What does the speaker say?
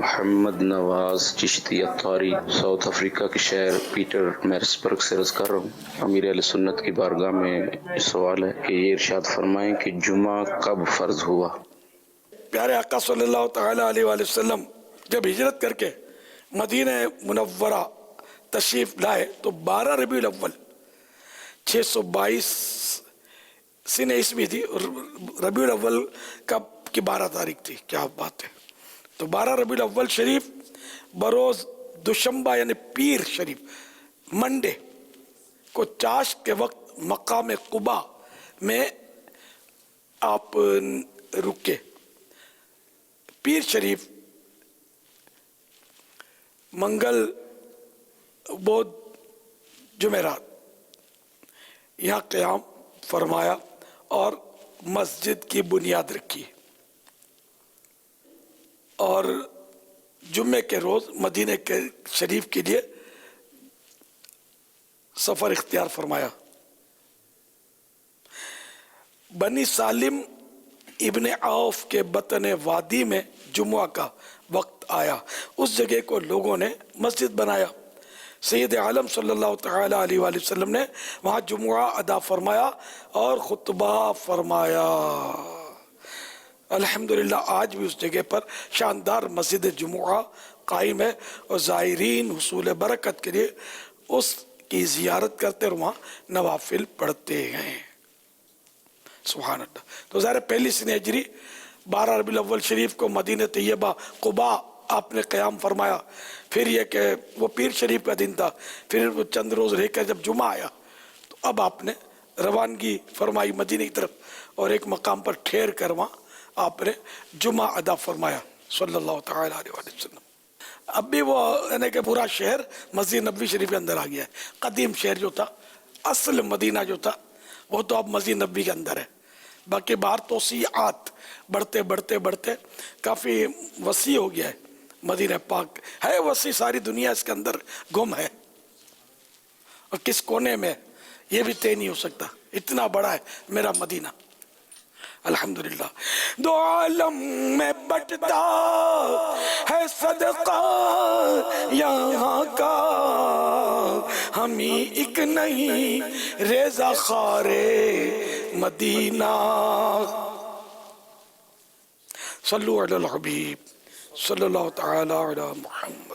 محمد نواز Chishti Attari South Africa کے شہر Peter میرسبرگ سے عرض کر رہا ہوں۔ امیر اہل سنت کی بارگاہ میں سوال ہے کہ یہ ارشاد فرمائیں کہ جمعہ کب فرض ہوا؟ پیارے آقا صلی اللہ تعالیٰ علیہ وآلہ وسلم جب ہجرت کر کے مدینہ منورہ تشریف لائے تو 12 ربیع الاول 622 سن عیسوی تھی، ربیع الاول کی 12 تاریخ تھی۔ کیا بات ہے! تو 12 ربیع الاول شریف بروز دوشنبہ یعنی پیر شریف منڈے کو چاشت کے وقت مقام قباء میں آپ رکے۔ پیر شریف منگل بدھ جمعرات یہاں قیام فرمایا اور مسجد کی بنیاد رکھی، اور جمعے کے روز مدینہ کے شریف کے لیے سفر اختیار فرمایا۔ بنی سالم ابن عوف کے بطن وادی میں جمعہ کا وقت آیا، اس جگہ کو لوگوں نے مسجد بنایا۔ سید عالم صلی اللہ تعالیٰ علیہ وآلہ وسلم نے وہاں جمعہ ادا فرمایا اور خطبہ فرمایا۔ الحمدللہ آج بھی اس جگہ پر شاندار مسجد جمعہ قائم ہے، اور زائرین حصول برکت کے لیے اس کی زیارت کرتے اور وہاں نوافل پڑھتے ہیں۔ سبحان اللہ۔ تو ظاہر پہلی سن ہجری 12 ربیع الاول شریف کو مدینہ طیبہ قباء آپ نے قیام فرمایا۔ پھر یہ کہ وہ پیر شریف کا دن تھا، پھر وہ چند روز رہ کر جب جمعہ آیا تو اب آپ نے روانگی فرمائی مدینہ کی طرف، اور ایک مقام پر ٹھہر کر وہاں آپ نے جمعہ ادا فرمایا صلی اللہ تعالیٰ علیہ وسلم۔ اب بھی وہ یعنی کہ پورا شہر مسجد نبوی شریف کے اندر آ گیا ہے۔ قدیم شہر جو تھا، اصل مدینہ جو تھا، وہ تو اب مسجد نبوی کے اندر ہے۔ باقی باہر توسیعات بڑھتے بڑھتے بڑھتے کافی وسیع ہو گیا ہے۔ مدینہ پاک ہے وسیع، ساری دنیا اس کے اندر گم ہے، اور کس کونے میں یہ بھی طے نہیں ہو سکتا، اتنا بڑا ہے میرا مدینہ۔ الحمدللہ دو عالم میں بٹتا ہے صدقہ یہاں کا، ہمیں ایک نہیں ریزہ خارے مدینہ۔ صلو علی الحبیب صلی اللہ تعالی علی محمد۔